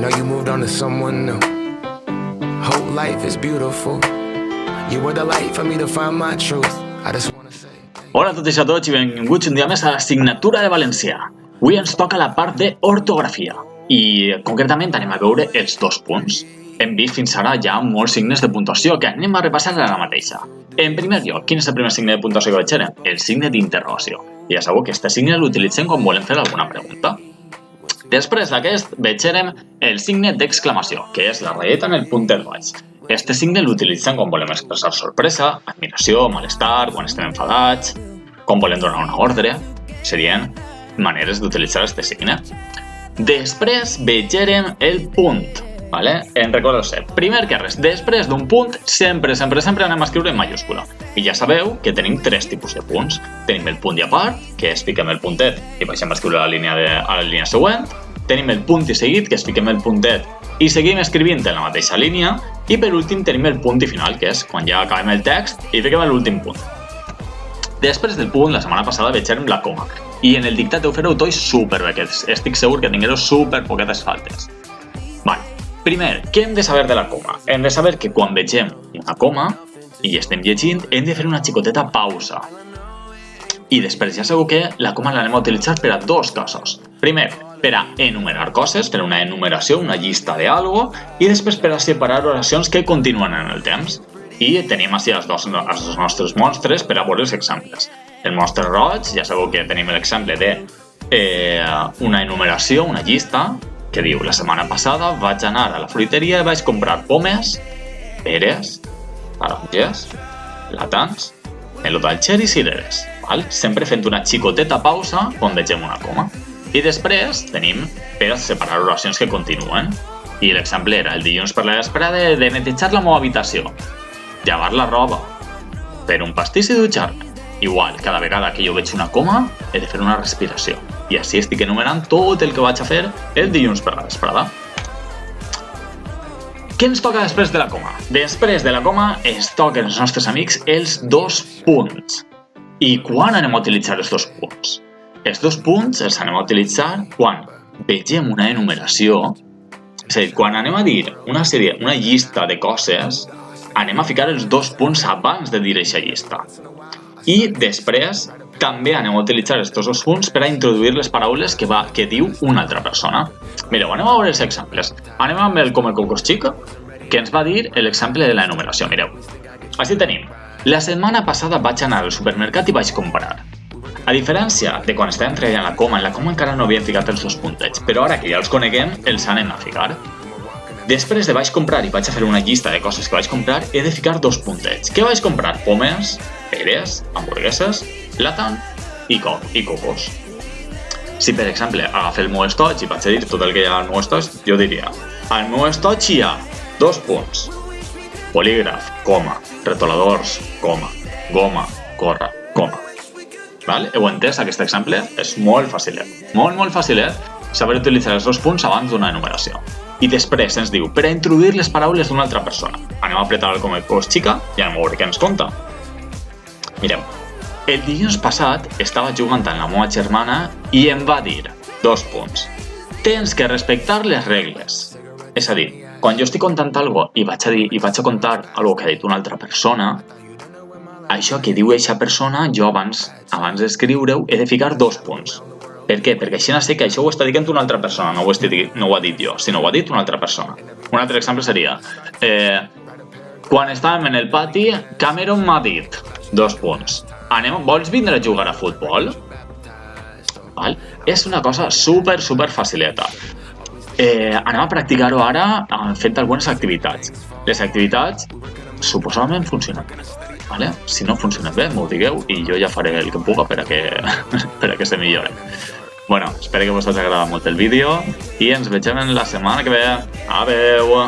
know you moved on to someone new. Whole life is beautiful. You were the light for me to find my truth. I just wanna say... Hola a totes i a tots i benvinguts un dia més a l'assignatura de valencià. Avui ens toca la part d'ortografia i concretament anem a veure els 2 punts. Hem vist fins ara ja molts signes de puntuació que anem a repassar ara mateixa. En primer lloc, quin és el primer signe de puntuació que veig? El signe d'interrogació. I ja sabeu que aquest signe l'utilitzem quan volem fer alguna pregunta. Després d'aquest veurem el signe d'exclamació, que és la ratlleta en el puntet baix. Este signe l'utilitzem quan volem expressar sorpresa, admiració, malestar, quan estem enfadats, quan volem donar una ordre. Serien maneres d'utilitzar este signe. Després veurem el punt. Vale? En recordeu-se, primer que res, després d'un punt sempre anem a escriure en mayúscula. I ja sabeu que tenim 3 tipus de punts. Tenim el punt i a part, que es fiquem el puntet i baixem a escriure a la línia següent. Tenim el punt i seguit, que es fiquem el puntet i seguim escrivint en la mateixa línia. I per últim tenim el punt i final, que és quan ja acabem el text i fiquem l'últim punt. Després del punt, la setmana passada veurem la coma. I en el dictat heu fer-ho tot superbé, que estic segur que tingueu super poquetes faltes. Vale. Primer, què hem de saber de la coma? Hem de saber que quan vegem una coma i estem llegint, hem de fer una xicoteta pausa. I després ja sabeu que la coma l'anem a utilitzar per a 2 casos. Primer, per a enumerar coses, per a una enumeració, una llista d'algo, i després per a separar oracions que continuen en el temps. I tenim així els nostres monstres per a veure els exemples. El monstre roig, ja sabeu que tenim l'exemple d'una enumeració, una llista, que diu, la setmana passada vaig anar a la fruiteria i vaig comprar pomes, peres, taronges, plàtans, melodalxer i cireres. Val? Sempre fent una xicoteta pausa quan vegem una coma. I després tenim per separar oracions que continuen. I l'exemple era el dilluns per la vesprada de netejar la meva habitació, llevar la roba, fer un pastís i dutxar-me. Igual, cada vegada que jo veig una coma, he de fer una respiració. I així estic enumerant tot el que vaig a fer el dilluns per la vesprada. Què ens toca després de la coma? Després de la coma es toquen els nostres amics els 2 punts. I quan anem a utilitzar els 2 punts? Els 2 punts els anem a utilitzar quan vegem una enumeració, és a dir, quan anem a dir una llista de coses, anem a ficar els 2 punts abans de dir aquesta llista. I després també anem a utilitzar aquests 2 punts per a introduir les paraules que diu una altra persona. Mireu, anem a veure els exemples. Anem amb el Com el Cocos Xica, que ens va dir l'exemple de l'enumeració. Mireu, així tenim. La setmana passada vaig anar al supermercat i vaig comprar. A diferència de quan estàvem treballant en la coma encara no havíem ficat els 2 puntets, però ara que ja els coneguem, els anem a ficar. Després de vaig comprar i vaig a fer una llista de coses que vaig comprar, he de ficar 2 puntets. Què vaig comprar? Pomes, peres, hamburgueses, plàtan i cocos. Si, per exemple, agafé el meu estoig i vaig a dir tot el que hi ha al meu estoig, jo diria: al meu estoig hi ha 2 punts. Polígraf, coma. Retoladors, coma. Goma, corra, coma. Vale? Heu entès aquest exemple? És molt facilet. Molt facilet saber utilitzar els 2 punts abans d'una enumeració. I després ens diu, per a introduir les paraules d'una altra persona. Anem a apretar el Com el Cocos Xica i anem a veure què ens conta. Mireu, el dilluns passat estava jugant amb la meva germana i em va dir, 2 punts, tens que respectar les regles. És a dir, quan jo estic contant alguna cosa i vaig a contar alguna que ha dit una altra persona, això que diu aquesta persona, jo abans d'escriure-ho he de ficar 2 punts. Per què? Perquè així sé que això ho està dient una altra persona, no ho ha dit jo, sinó ho ha dit una altra persona. Un altre exemple seria, quan estàvem en el pati, Cameron m'ha dit, 2 punts, vols vindre a jugar a futbol? Val? És una cosa super facileta. Anem a practicar-ho ara fent algunes activitats. Les activitats suposadament funcionen bé. Vale? Si no funcionen bé, m'ho digueu i jo ja faré el que puga per a que se milloren. Bueno, espero que us hagi agradat molt el vídeo i ens veiem la setmana que ve. Adeu!